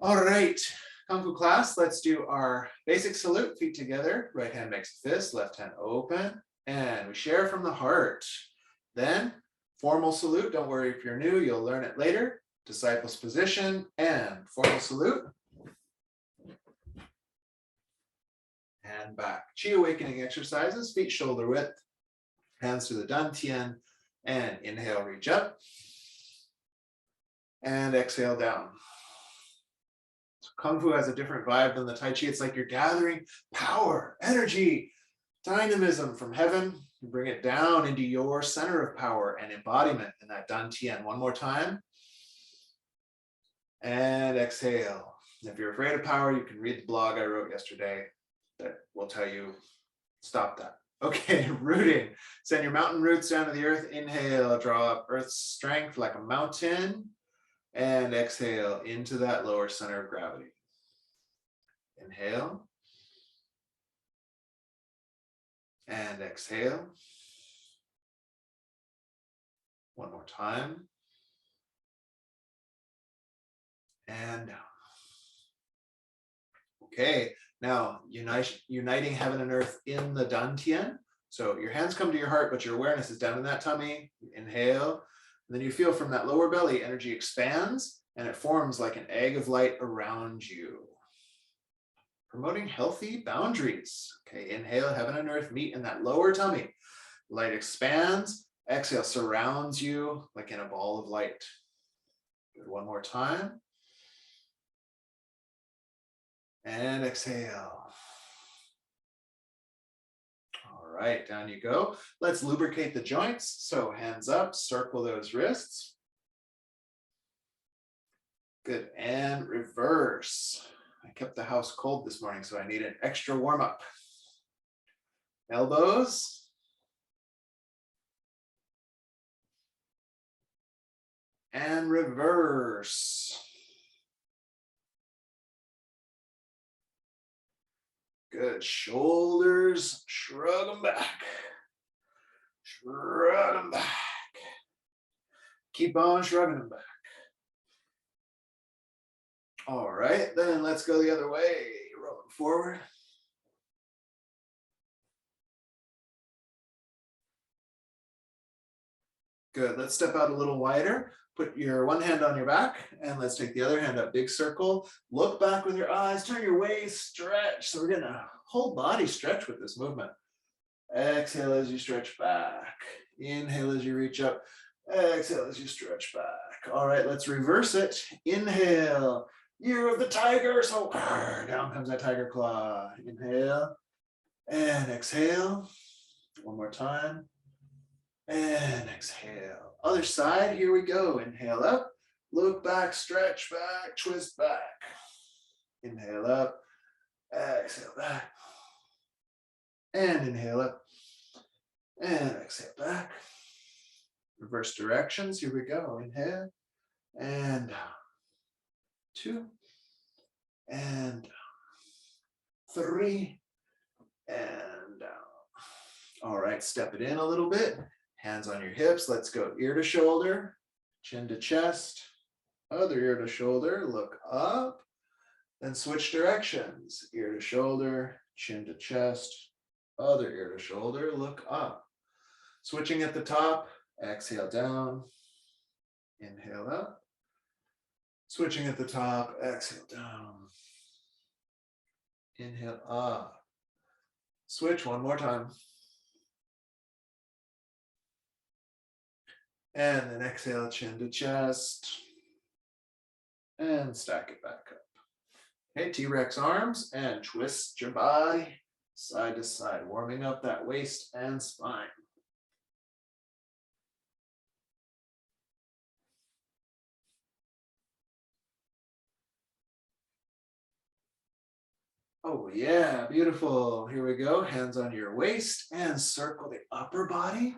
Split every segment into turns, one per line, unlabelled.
All right, Kung Fu class, let's do our basic salute, feet together, right hand makes a fist, left hand open, and we share from the heart. Then formal salute, don't worry if you're new, you'll learn it later. Disciples position and formal salute. And back. Chi awakening exercises, feet shoulder width, hands to the dantian, and inhale, reach up, and exhale down. So Kung Fu has a different vibe than the Tai Chi. It's like you're gathering power, energy, dynamism from heaven. You bring it down into your center of power and embodiment in that dantian. One more time. And exhale. If you're afraid of power, you can read the blog I wrote yesterday that will tell you, stop that. Okay, rooting. Send your mountain roots down to the earth. Inhale, draw up earth's strength like a mountain. And exhale into that lower center of gravity. Inhale. And exhale. One more time. And down. Okay, now uniting heaven and earth in the dantian. So your hands come to your heart, but your awareness is down in that tummy. Inhale. And then you feel from that lower belly, energy expands and it forms like an egg of light around you. Promoting healthy boundaries. Okay, inhale, heaven and earth meet in that lower tummy. Light expands, exhale, surrounds you like in a ball of light. Good, one more time. And exhale. All right, down you go. Let's lubricate the joints. So hands up, circle those wrists. Good, and reverse. I kept the house cold this morning, so I need an extra warm up. Elbows. And reverse. Good, shoulders, shrug them back. Shrug them back. Keep on shrugging them back. All right, then let's go the other way. Rolling forward. Good, let's step out a little wider. Put your one hand on your back and let's take the other hand up, big circle. Look back with your eyes, turn your waist, stretch. So we're getting a whole body stretch with this movement. Exhale as you stretch back. Inhale as you reach up. Exhale as you stretch back. All right, let's reverse it. Inhale, year of the tiger. So down comes that tiger claw. Inhale and exhale. One more time. And exhale. Other side, here we go. Inhale up, look back, stretch back, twist back. Inhale up, exhale back. And inhale up, and exhale back. Reverse directions, here we go. Inhale, and down. 2, and down. 3, and down. All right, step it in a little bit. Hands on your hips. Let's go ear to shoulder, chin to chest, other ear to shoulder, look up, then switch directions. Ear to shoulder, chin to chest, other ear to shoulder, look up. Switching at the top, exhale down, inhale up. Switching at the top, exhale down, inhale up. Switch one more time. And then exhale, chin to chest. And stack it back up. Okay, T-Rex arms and twist your body side to side, warming up that waist and spine. Oh yeah, beautiful. Here we go. Hands on your waist and circle the upper body.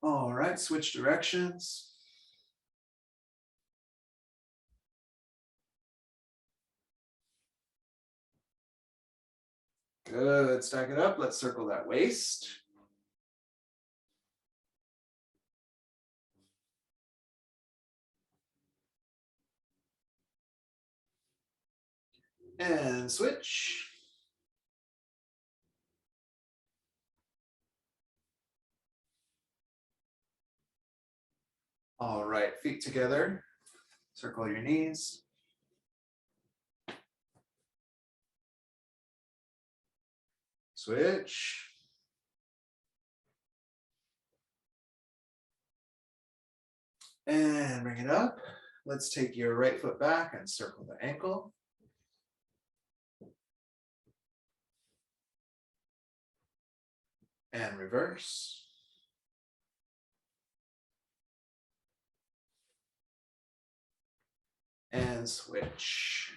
All right, switch directions. Good, stack it up. Let's circle that waist. And switch. All right, feet together. Circle your knees. Switch. And bring it up. Let's take your right foot back and circle the ankle. And reverse. And switch.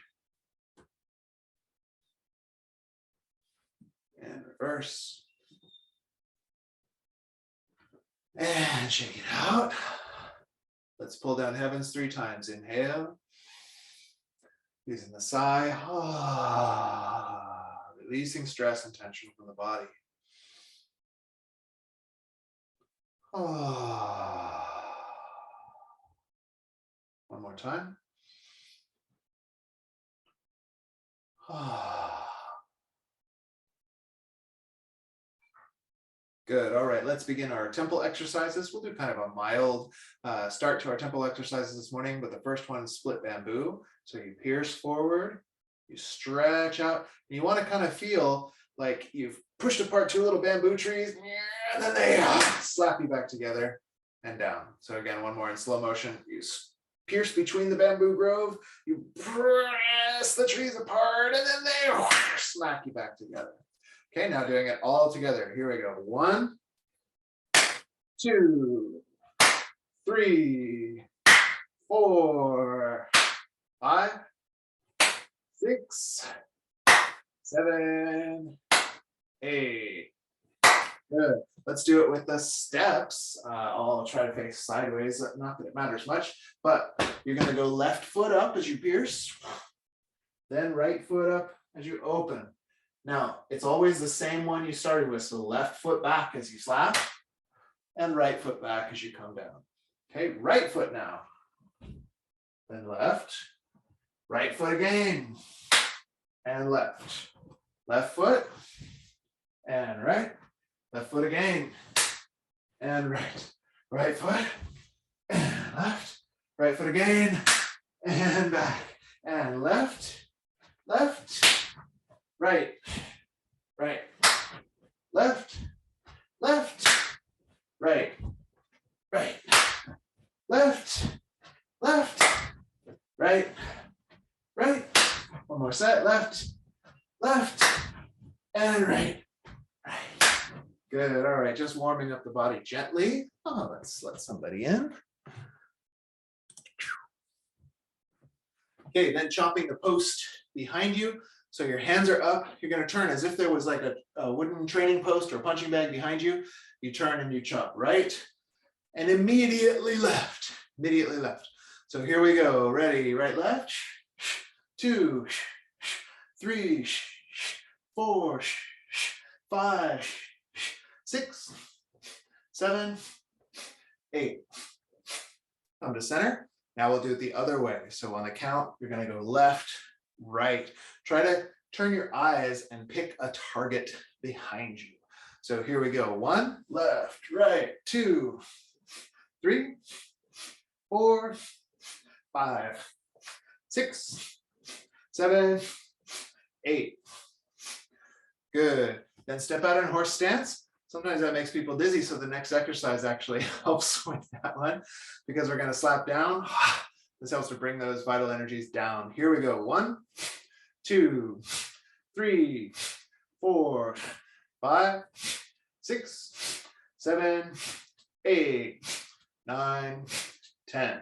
And reverse. And shake it out. Let's pull down heavens 3 times. Inhale. Using the sigh. Releasing stress and tension from the body. One more time. Good. All right, let's begin our temple exercises. We'll do kind of a mild start to our temple exercises this morning, but the first one is split bamboo. So you pierce forward, you stretch out, and you want to kind of feel like you've pushed apart 2 little bamboo trees, and then they slap you back together and down. So again, one more in slow motion. You pierce between the bamboo grove, you press the trees apart, and then they smack you back together. Okay, now doing it all together. Here we go. 1, 2, 3, 4, 5, 6, 7, 8. Good. Let's do it with the steps. I'll try to face sideways. Not that it matters much, but you're going to go left foot up as you pierce, then right foot up as you open. Now, it's always the same one you started with. So left foot back as you slap and right foot back as you come down. Okay, right foot now. Then left, right foot again, and left. Left foot and right. Left foot again and right. Right foot and left. Right foot again and back. And left, left, right, right, left, left, right, right, left, left, right, right. One more set, left, left, and right, right. Good, all right, just warming up the body gently. Oh, let's let somebody in. Okay, then chopping the post behind you. So your hands are up. You're going to turn as if there was like a wooden training post or a punching bag behind you. You turn and you chop right and immediately left. Immediately left. So here we go. Ready? Right, left. 2, 3, 4, 5, 6, 7, 8. Come to center. Now we'll do it the other way. So on the count, you're going to go left, right. Try to turn your eyes and pick a target behind you. So here we go. 1, left, right, 2, 3, 4, 5, 6, 7, 8. Good. Then step out in horse stance. Sometimes that makes people dizzy, so the next exercise actually helps with that one because we're going to slap down. This helps to bring those vital energies down. Here we go. 1, 2, 3, 4, 5, 6, 7, 8, 9, 10.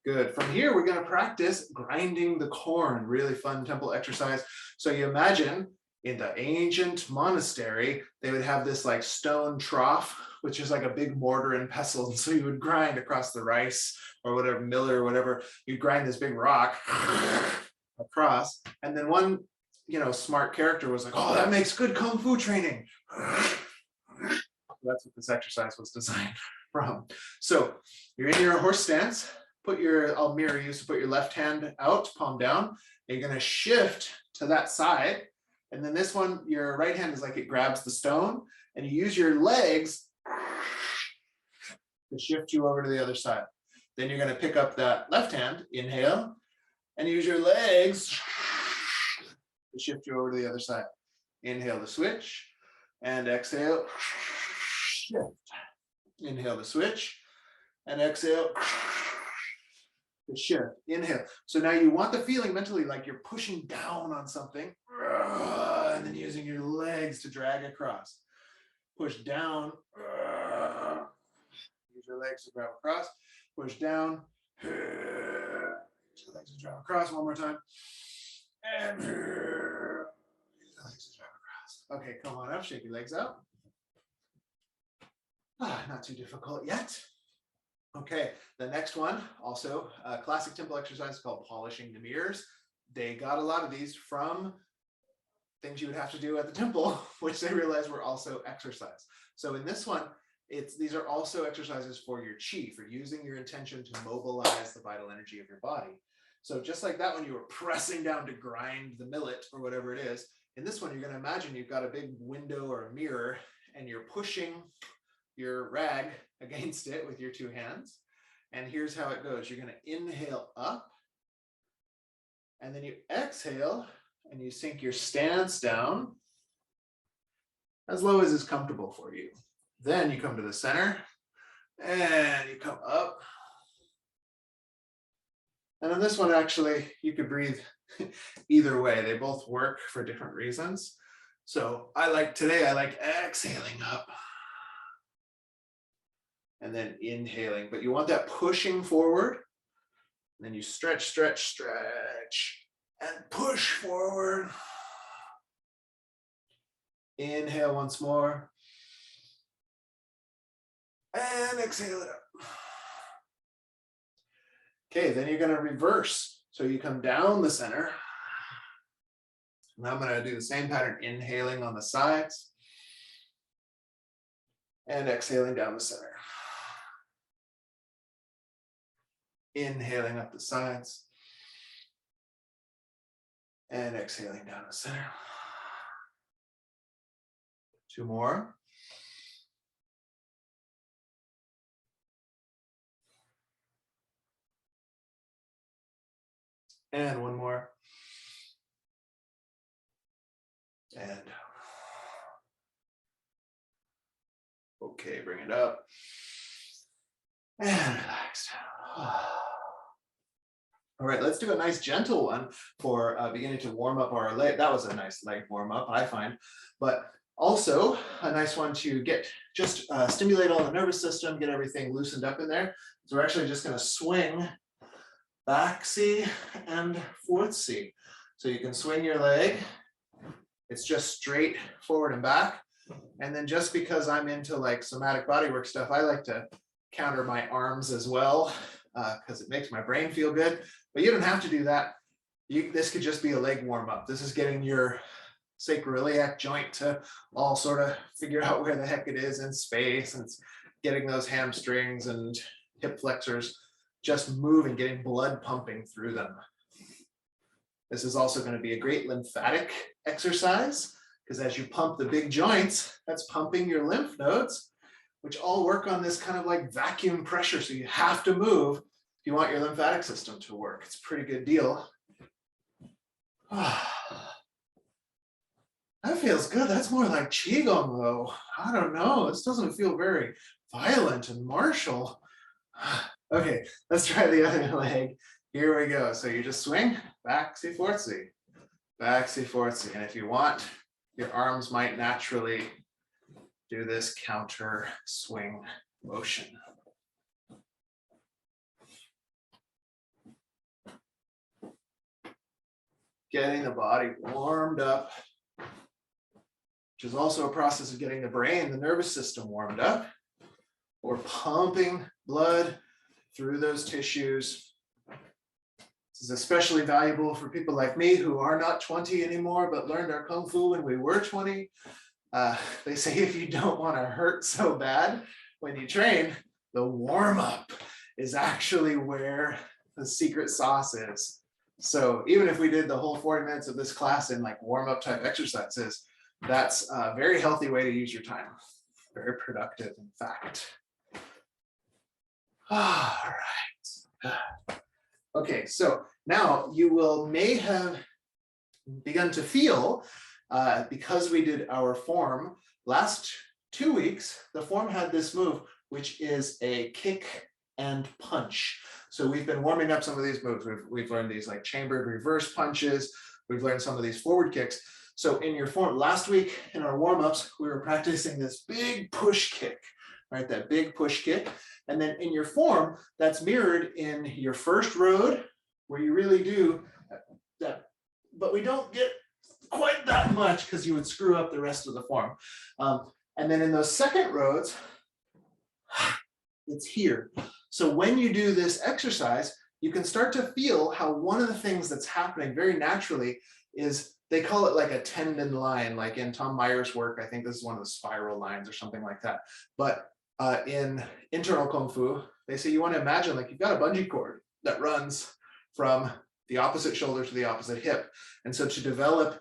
Good. From here, we're going to practice grinding the corn. Really fun temple exercise. So you imagine in the ancient monastery, they would have this like stone trough, which is like a big mortar and pestle. And so you would grind across the rice or whatever, miller or whatever. You'd grind this big rock across. And then smart character was like, oh, that makes good Kung Fu training. That's what this exercise was designed from. So you're in your horse stance, I'll mirror you, so put your left hand out, palm down, and you're gonna shift to that side. And then this one, your right hand is like it grabs the stone, and you use your legs to shift you over to the other side. Then you're gonna pick up that left hand, inhale, and use your legs to shift you over to the other side. Inhale to switch, and exhale, shift. Inhale to switch, and exhale, to shift. Inhale. So now you want the feeling mentally like you're pushing down on something, and then using your legs to drag across. Push down, use your legs to grab across, push down, use your legs to drag across one more time, and use your legs to drag across. Okay, come on up, shake your legs out. Not too difficult yet. Okay, the next one, also a classic temple exercise called polishing the mirrors. They got a lot of these from things you would have to do at the temple, which they realized were also exercise. So in this one, these are also exercises for your chi, for using your intention to mobilize the vital energy of your body. So just like that one, you were pressing down to grind the millet or whatever it is. In this one, you're going to imagine you've got a big window or a mirror, and you're pushing your rag against it with your two hands. And here's how it goes. You're going to inhale up, and then you exhale, and you sink your stance down as low as is comfortable for you. Then you come to the center, and you come up. And on this one, actually, you could breathe either way. They both work for different reasons. So today I like exhaling up and then inhaling, but you want that pushing forward. And then you stretch, stretch, stretch, and push forward. Inhale once more. And exhale it up. Okay, then you're going to reverse. So you come down the center. And I'm going to do the same pattern, inhaling on the sides and exhaling down the center. Inhaling up the sides and exhaling down the center. Two more. And one more. And okay, bring it up. And relax down. All right, let's do a nice gentle one for beginning to warm up our leg. That was a nice leg warm up, I find. But also a nice one to get stimulate all the nervous system, get everything loosened up in there. So we're actually just going to swing back C and forth C. So you can swing your leg. It's just straight forward and back. And then just because I'm into like somatic bodywork stuff, I like to counter my arms as well because it makes my brain feel good. But you don't have to do that. This could just be a leg warm up. This is getting your sacroiliac joint to all sort of figure out where the heck it is in space, and it's getting those hamstrings and hip flexors just moving, getting blood pumping through them. This is also going to be a great lymphatic exercise because as you pump the big joints, that's pumping your lymph nodes, which all work on this kind of like vacuum pressure. So you have to move if you want your lymphatic system to work. It's a pretty good deal. That feels good. That's more like Qigong though. I don't know. This doesn't feel very violent and martial. Okay, let's try the other leg. Here we go. So you just swing, back, C, forth, C, back, C, forth, C. And if you want, your arms might naturally do this counter swing motion. Getting the body warmed up, which is also a process of getting the brain, the nervous system warmed up. Or pumping blood through those tissues. This is especially valuable for people like me who are not 20 anymore, but learned our Kung Fu when we were 20. They say if you don't want to hurt so bad when you train, the warm-up is actually where the secret sauce is. So even if we did the whole 40 minutes of this class in like warm-up type exercises, that's a very healthy way to use your time. Very productive, in fact. All right. Okay, so now you may have begun to feel, because we did our form last 2 weeks, the form had this move, which is a kick and punch. So we've been warming up some of these moves. We've learned these like chambered reverse punches. We've learned some of these forward kicks. So in your form, last week in our warm-ups, we were practicing this big push kick, right? That big push kick. And then in your form, that's mirrored in your first road, where you really do that, but we don't get quite that much because you would screw up the rest of the form. And then in those second roads, it's here. So when you do this exercise, you can start to feel how one of the things that's happening very naturally is, they call it like a tendon line, like in Tom Meyer's work. I think this is one of the spiral lines or something like that. But in internal Kung Fu, they say you want to imagine like you've got a bungee cord that runs from the opposite shoulder to the opposite hip. And so to develop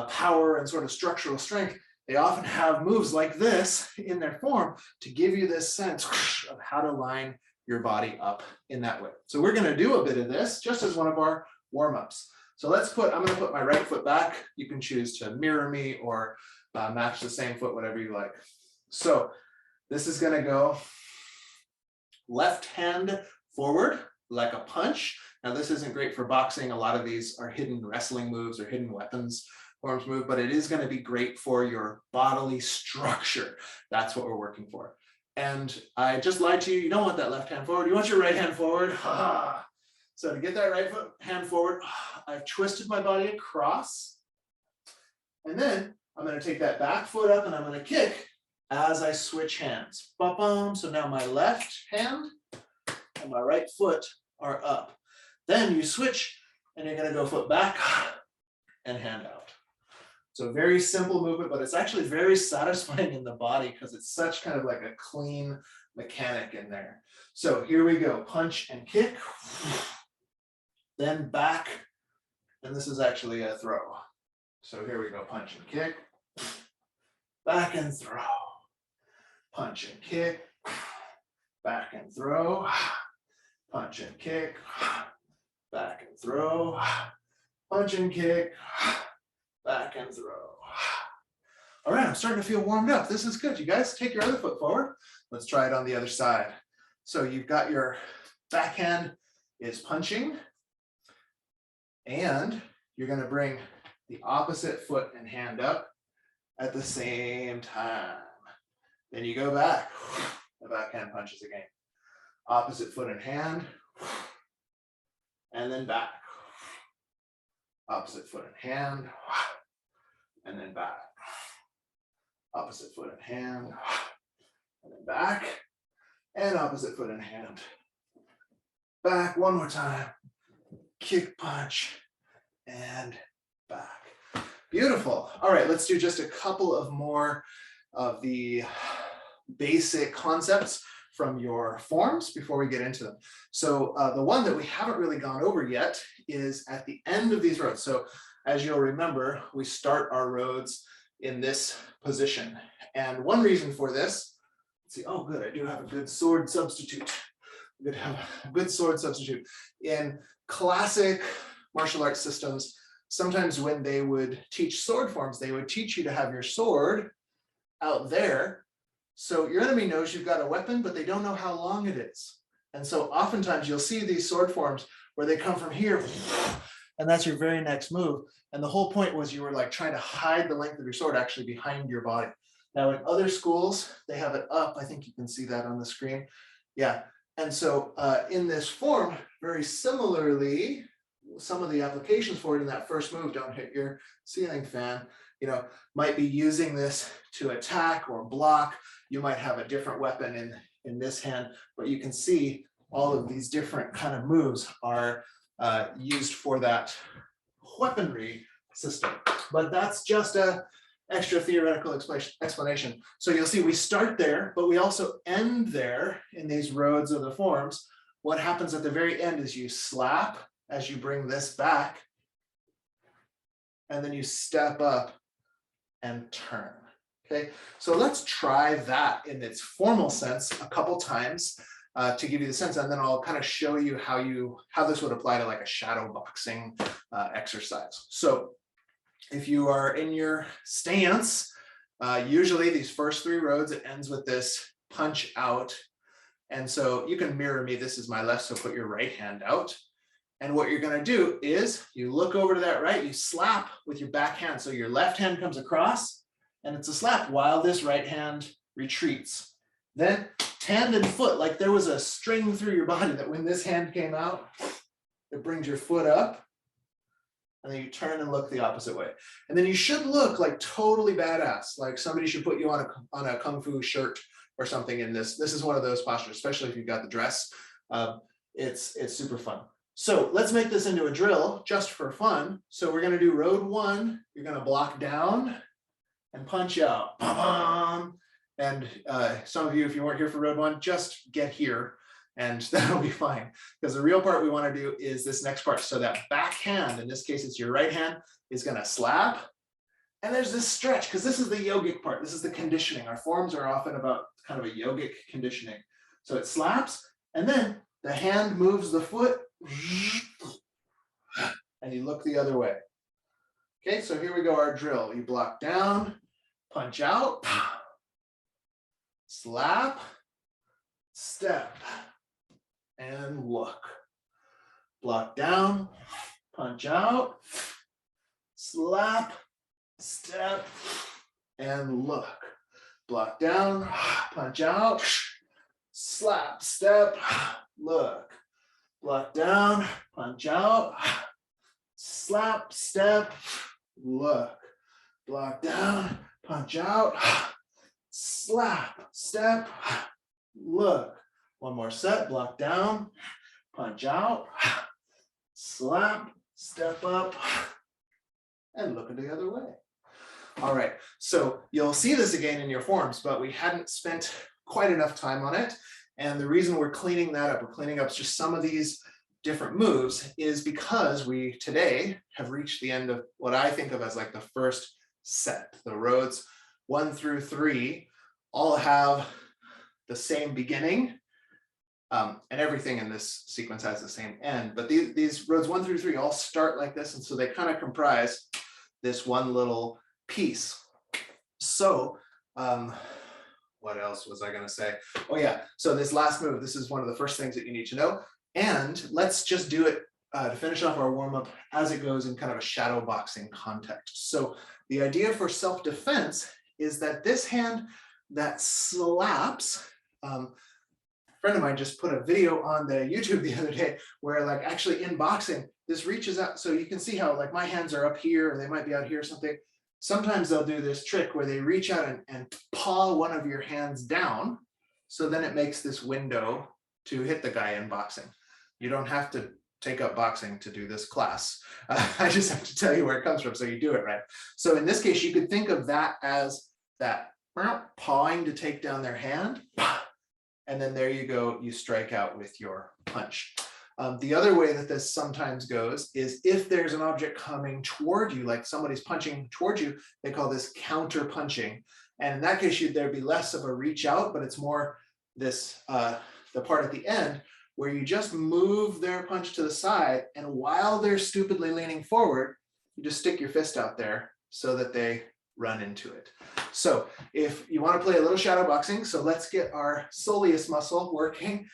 power and sort of structural strength, they often have moves like this in their form to give you this sense of how to line your body up in that way. So we're going to do a bit of this just as one of our warm-ups. So I'm going to put my right foot back. You can choose to mirror me or match the same foot, whatever you like. So this is going to go left hand forward like a punch. Now this isn't great for boxing. A lot of these are hidden wrestling moves or hidden weapons forms move, but it is going to be great for your bodily structure. That's what we're working for. And I just lied to you. You don't want that left hand forward. You want your right hand forward. So to get that right hand forward, I've twisted my body across. And then I'm going to take that back foot up and I'm going to kick as I switch hands. Ba-bum. So now my left hand and my right foot are up. Then you switch and you're going to go foot back and hand out. So very simple movement, but it's actually very satisfying in the body because it's such kind of like a clean mechanic in there. So here we go, punch and kick, then back, and this is actually a throw. So here we go, punch and kick, back and throw, punch and kick, back and throw, punch and kick, back and throw, punch and kick, back and throw. All right, I'm starting to feel warmed up. This is good. You guys take your other foot forward. Let's try it on the other side. So you've got your backhand is punching, and you're going to bring the opposite foot and hand up at the same time. Then you go back. The backhand punches again. Opposite foot and hand, and then back. Opposite foot and hand, and then back. Opposite foot and hand, and then back. And opposite foot and hand. Back one more time. Kick, punch, and back. Beautiful. All right, let's do just a couple of more of the basic concepts from your forms before we get into them. So the one that we haven't really gone over yet is at the end of these roads. So as you'll remember, we start our roads in this position. And one reason for this, let's see, oh good, I do have a good sword substitute. I'm gonna have a good sword substitute. In classic martial arts systems, sometimes when they would teach sword forms, they would teach you to have your sword out there. So your enemy knows you've got a weapon, but they don't know how long it is. And so oftentimes you'll see these sword forms where they come from here, and that's your very next move. And the whole point was you were like trying to hide the length of your sword actually behind your body. Now in other schools, they have it up. I think you can see that on the screen. Yeah. And so in this form, very similarly, some of the applications for it in that first move, don't hit your ceiling fan, might be using this to attack or block. You might have a different weapon in this hand, but you can see all of these different kind of moves are used for that weaponry system. But that's just a extra theoretical explanation. So you'll see we start there, but we also end there in these roads of the forms. What happens at the very end is you slap as you bring this back, and then you step up and turn. Okay, so let's try that in its formal sense a couple times to give you the sense, and then I'll kind of show you how this would apply to like a shadow boxing exercise. So if you are in your stance, usually these first three roads, it ends with this punch out. And so you can mirror me, this is my left, so put your right hand out. And what you're gonna do is you look over to that right, you slap with your back hand. So your left hand comes across and it's a slap while this right hand retreats. Then hand and foot, like there was a string through your body that when this hand came out, it brings your foot up. And then you turn and look the opposite way. And then you should look like totally badass, like somebody should put you on a kung fu shirt or something in this. This is one of those postures, especially if you've got the dress. It's super fun. So let's make this into a drill just for fun. So we're gonna do road one. You're gonna block down and punch out. And some of you, if you weren't here for road one, just get here and that'll be fine. Because the real part we want to do is this next part. So that back hand, in this case, it's your right hand, is going to slap. And there's this stretch, because this is the yogic part. This is the conditioning. Our forms are often about kind of a yogic conditioning. So it slaps, and then the hand moves the foot, and you look the other way. Okay, so here we go, our drill. You block down, punch out, slap, step, and look. Block down, punch out, slap, step, and look. Block down, punch out, slap, step, look. Block down, punch out, slap, step, look. Block down, punch out, slap, step, look. One more set, block down, punch out, slap, step up, and look the other way. All right, so you'll see this again in your forms, but we hadn't spent quite enough time on it. And the reason we're cleaning that up, we're cleaning up just some of these different moves, is because we today have reached the end of what I think of as like the first set. The roads 1 through 3 all have the same beginning. And everything in this sequence has the same end, but these roads 1 through 3 all start like this, and so they kind of comprise this one little piece. So what else was I going to say? Oh yeah, so this last move, this is one of the first things that you need to know, and let's just do it to finish off our warm-up as it goes in kind of a shadow boxing context. So the idea for self-defense is that this hand that slaps, friend of mine just put a video on the YouTube the other day where like actually in boxing, this reaches out. So you can see how like my hands are up here or they might be out here or something. Sometimes they'll do this trick where they reach out and paw one of your hands down. So then it makes this window to hit the guy in boxing. You don't have to take up boxing to do this class. I just have to tell you where it comes from so you do it right. So in this case, you could think of that as that pawing to take down their hand. And then there you go, you strike out with your punch. The other way that this sometimes goes is if there's an object coming toward you, like somebody's punching toward you, they call this counter punching. And in that case, there'd be less of a reach out, but it's more this, the part at the end where you just move their punch to the side. And while they're stupidly leaning forward, you just stick your fist out there so that they run into it. So if you want to play a little shadow boxing, so let's get our soleus muscle working.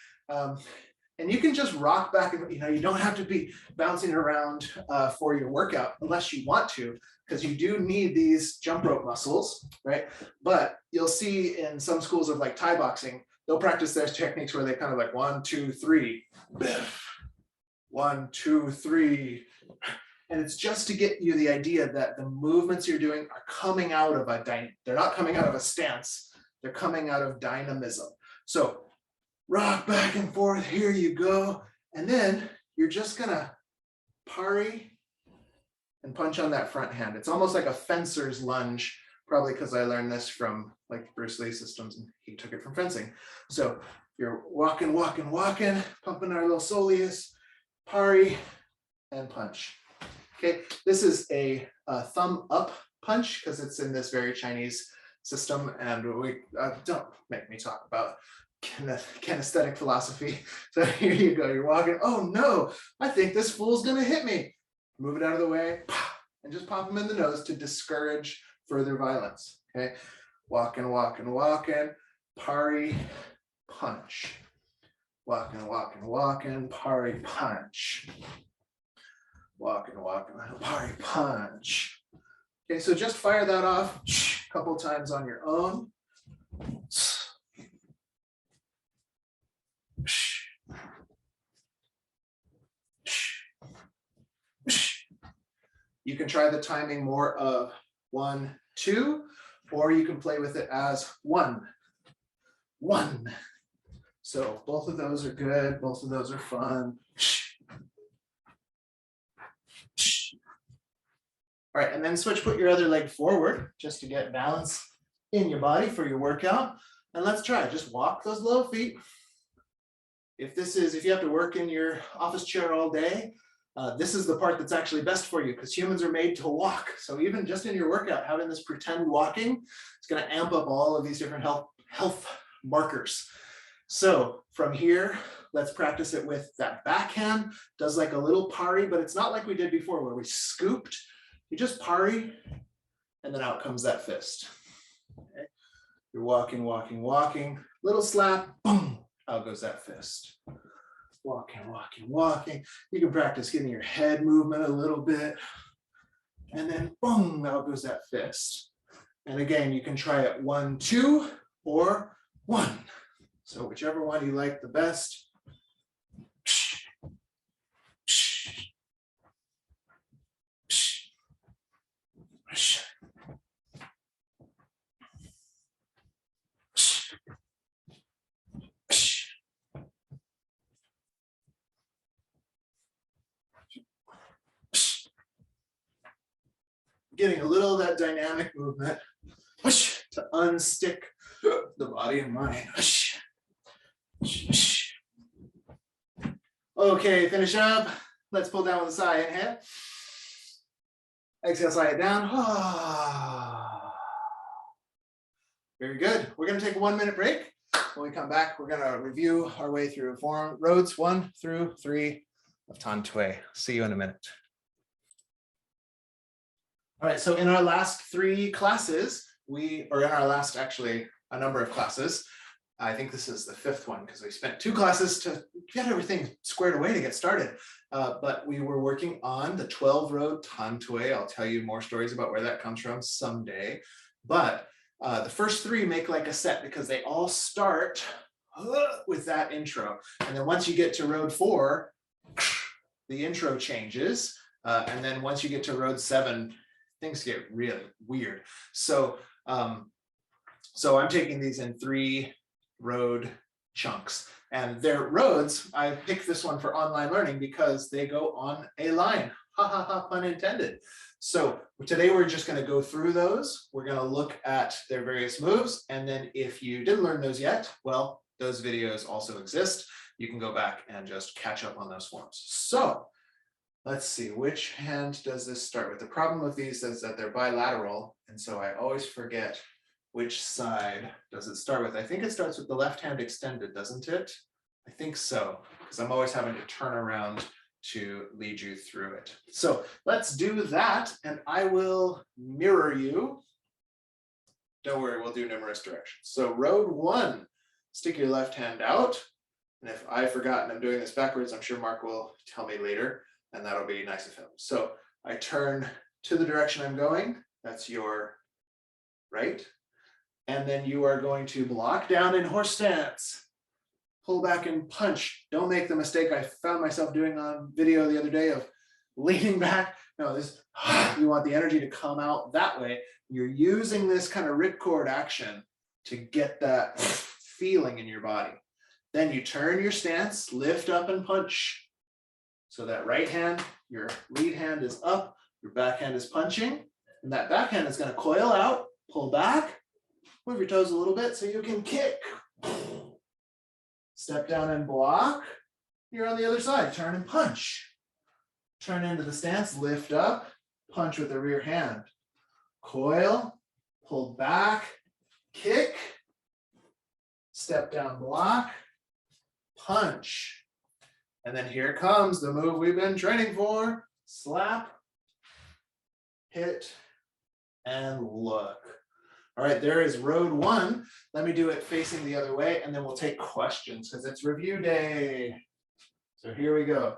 And you can just rock back, and you don't have to be bouncing around for your workout unless you want to, because you do need these jump rope muscles, right? But you'll see in some schools of like Thai boxing, they'll practice their techniques where they kind of like 1, 2, 3, biff, 1, 2, 3. And it's just to get you the idea that the movements you're doing are coming out of they're not coming out of a stance, they're coming out of dynamism. So rock back and forth, here you go. And then you're just gonna parry, and punch on that front hand. It's almost like a fencer's lunge, probably because I learned this from like Bruce Lee systems and he took it from fencing. So you're walking, pumping our little soleus, parry, and punch. Okay, this is a thumb up punch because it's in this very Chinese system, and we don't make me talk about kinesthetic philosophy. So here you go, you're walking, oh no, I think this fool's gonna hit me. Move it out of the way, and just pop him in the nose to discourage further violence. Okay, walking, parry, punch. Walking, parry, punch. Walking, parry, punch. Okay, so just fire that off a couple times on your own. You can try the timing more of 1, 2, or you can play with it as 1, 1. So both of those are good. Both of those are fun. All right, and then switch, put your other leg forward just to get balance in your body for your workout. And let's try, just walk those low feet. If you have to work in your office chair all day, this is the part that's actually best for you because humans are made to walk. So even just in your workout, having this pretend walking, it's going to amp up all of these different health markers. So from here, let's practice it with that backhand. Does like a little parry, but it's not like we did before where we scooped. You just parry, and then out comes that fist. Okay. You're walking, little slap, boom, out goes that fist. Walking. You can practice getting your head movement a little bit, and then boom, out goes that fist. And again, you can try it 1, 2, or 1. So whichever one you like the best. Getting a little of that dynamic movement to unstick the body and mind. Okay, finish up. Let's pull down with a sigh. Inhale. Exhale, sigh it down. Very good. We're going to take a 1-minute break. When we come back, we're going to review our way through roads 1 through 3 of Tan Tui. See you in a minute. All right, so in our last 3 classes, actually a number of classes, I think this is the 5th one because we spent 2 classes to get everything squared away to get started. But we were working on the 12-road Tan Tui. I'll tell you more stories about where that comes from someday. But the first 3 make like a set because they all start with that intro. And then once you get to road 4, the intro changes. And then once you get to road 7, things get really weird. So I'm taking these in 3 road chunks, and they're roads. I picked this one for online learning because they go on a line. Ha ha ha, pun intended. So today we're just going to go through those. We're going to look at their various moves, and then if you didn't learn those yet, well, those videos also exist. You can go back and just catch up on those forms. So let's see, which hand does this start with? The problem with these is that they're bilateral, and so I always forget which side does it start with. I think it starts with the left hand extended, doesn't it? I think so, because I'm always having to turn around to lead you through it. So let's do that, and I will mirror you. Don't worry, we'll do numerous directions. So road 1, stick your left hand out, and if I've forgotten I'm doing this backwards, I'm sure Mark will tell me later, and that'll be nice of him. So I turn to the direction I'm going, that's your right, and then you are going to block down in horse stance, pull back and punch. Don't make the mistake I found myself doing on video the other day of leaning back. No, this, you want the energy to come out that way. You're using this kind of ripcord action to get that feeling in your body. Then you turn your stance, lift up and punch. So that right hand, your lead hand is up, your back hand is punching, and that back hand is going to coil out, pull back, move your toes a little bit so you can kick. Step down and block. You're on the other side, turn and punch. Turn into the stance, lift up, punch with the rear hand. Coil, pull back, kick, step down, block, punch. And then here comes the move we've been training for. Slap, hit, and look. All right, there is road one. Let me do it facing the other way, and then we'll take questions because it's review day. So here we go.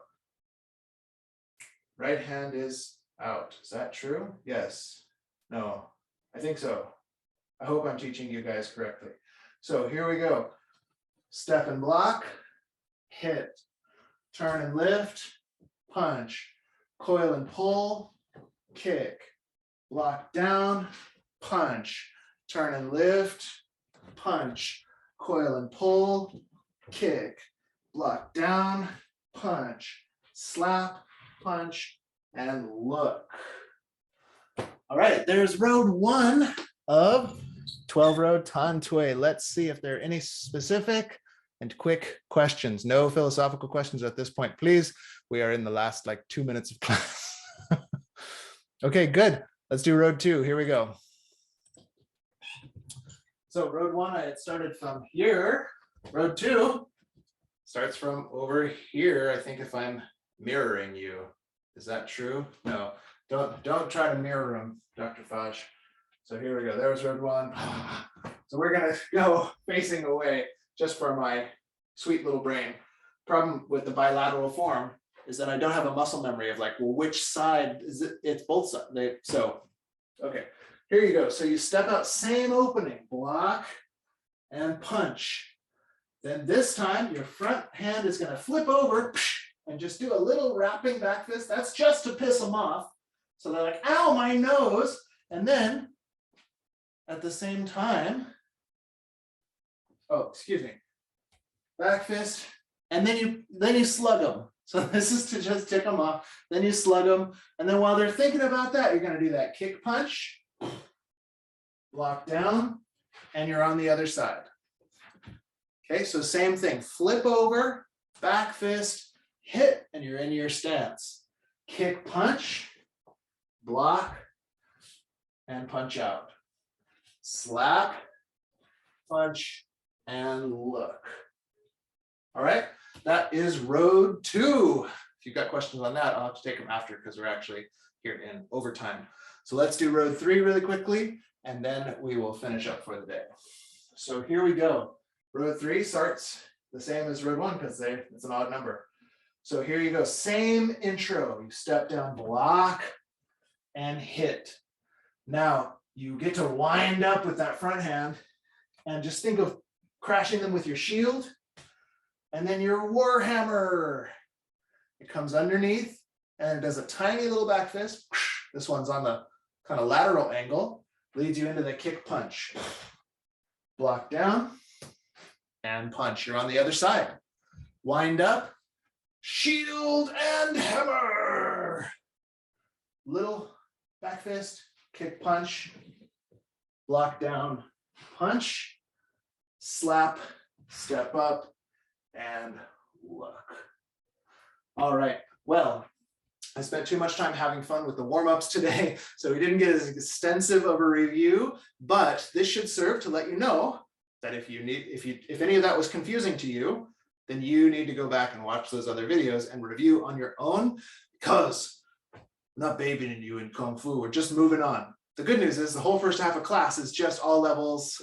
Right hand is out. Is that true? Yes. No. I think so. I hope I'm teaching you guys correctly. So here we go. Step and block, hit, turn and lift, punch, coil and pull, kick, block down, punch, turn and lift, punch, coil and pull, kick, block down, punch, slap, punch, and look. All right, there's road one of 12 road Tantui. Let's see if there are any specific and quick questions. No philosophical questions at this point, please. We are in the last like 2 minutes of class. Okay, good. Let's do road two. Here we go. So road one, I had started from here. Road two starts from over here. I think if I'm mirroring you, is that true? No, don't try to mirror them, Dr. Faj. So here we go. There was road one. So we're gonna go facing away just for my sweet little brain. Problem with the bilateral form is that I don't have a muscle memory of like, well, which side is it? It's both sides. Okay, here you go. So you step out, same opening, block and punch. Then this time your front hand is gonna flip over and just do a little wrapping back fist. That's just to piss them off. So they're like, ow, my nose. And then at the same time, back fist, and then you slug them. So this is to just tick them off. Then you slug them. And then while they're thinking about that, you're gonna do that kick punch, block down, and you're on the other side. Okay, so same thing, flip over, back fist, hit, and you're in your stance. Kick punch, block, and punch out. Slap, punch, and look. All right, that is road two. If you've got questions on that, I'll have to take them after because we're actually here in overtime. So let's do road three really quickly, and then we will finish up for the day. So here we go. Road three starts the same as road one because it's an odd number. So here you go, same intro. You step down, block, and hit. Now you get to wind up with that front hand and just think of crashing them with your shield and then your war hammer. It comes underneath and it does a tiny little back fist. This one's on the kind of lateral angle, leads you into the kick punch. Block down and punch. You're on the other side. Wind up, shield and hammer. Little back fist, kick punch, block down, punch, slap, step up, and look. All right, well, I spent too much time having fun with the warm-ups today, so we didn't get as extensive of a review, but this should serve to let you know that if any of that was confusing to you, then you need to go back and watch those other videos and review on your own, because I'm not babying you in Kung Fu, we're just moving on. The good news is the whole first half of class is just all levels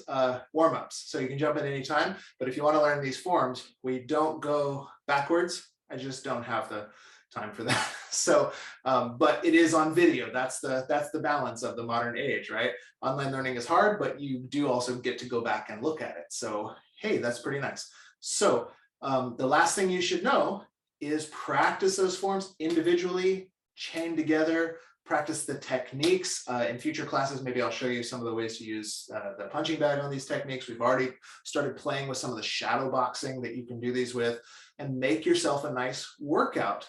warm-ups, so you can jump in any time, but if you want to learn these forms, we don't go backwards. I just don't have the time for that. So, but it is on video. That's the balance of the modern age, right? Online learning is hard, but you do also get to go back and look at it. So, hey, that's pretty nice. So the last thing you should know is practice those forms individually, chain together, practice the techniques. In future classes, maybe I'll show you some of the ways to use the punching bag on these techniques. We've already started playing with some of the shadow boxing that you can do these with, and make yourself a nice workout.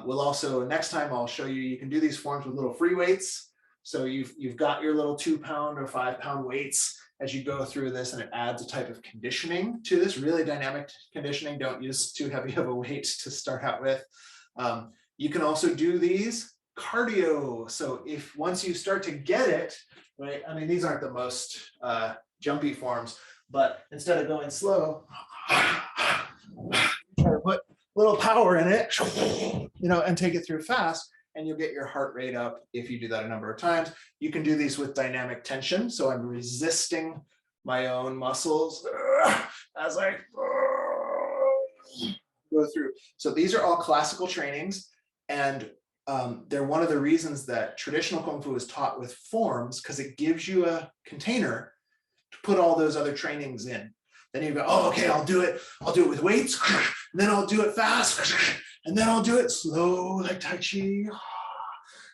We'll also, next time I'll show you, you can do these forms with little free weights. So you've got your little 2-pound or 5-pound weights as you go through this, and it adds a type of conditioning to this, really dynamic conditioning. Don't use too heavy of a weight to start out with. You can also do these cardio. So if once you start to get it, right, I mean, these aren't the most jumpy forms, but instead of going slow, try to put a little power in it, and take it through fast, and you'll get your heart rate up if you do that a number of times. You can do these with dynamic tension. So I'm resisting my own muscles as I go through. So these are all classical trainings, and they're one of the reasons that traditional Kung Fu is taught with forms, because it gives you a container to put all those other trainings in. Then you go, oh, okay, I'll do it with weights, and then I'll do it fast, and then I'll do it slow like Tai Chi,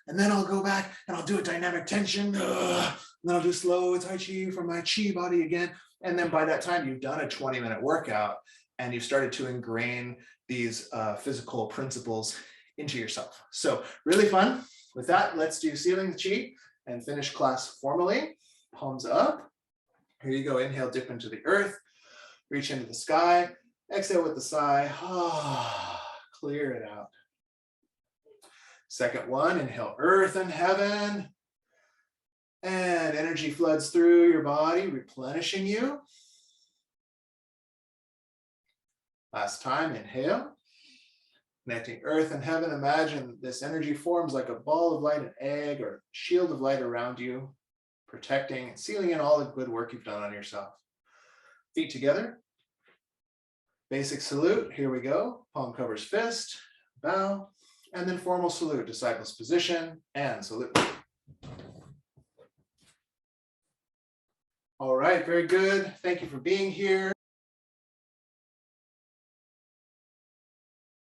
and then I'll go back and I'll do a dynamic tension, and then I'll do slow Tai Chi for my Chi body again. And then by that time, you've done a 20-minute workout, and you've started to ingrain these physical principles into yourself. So really fun. With that, let's do Sealing the Chi and finish class formally. Palms up. Here you go. Inhale, dip into the earth. Reach into the sky. Exhale with the sigh. Clear it out. Second one, inhale, earth and heaven. And energy floods through your body, replenishing you. Last time, inhale. Connecting earth and heaven. Imagine this energy forms like a ball of light, an egg, or shield of light around you, protecting and sealing in all the good work you've done on yourself. Feet together. Basic salute. Here we go. Palm covers fist. Bow. And then formal salute. Disciples position and salute. All right. Very good. Thank you for being here.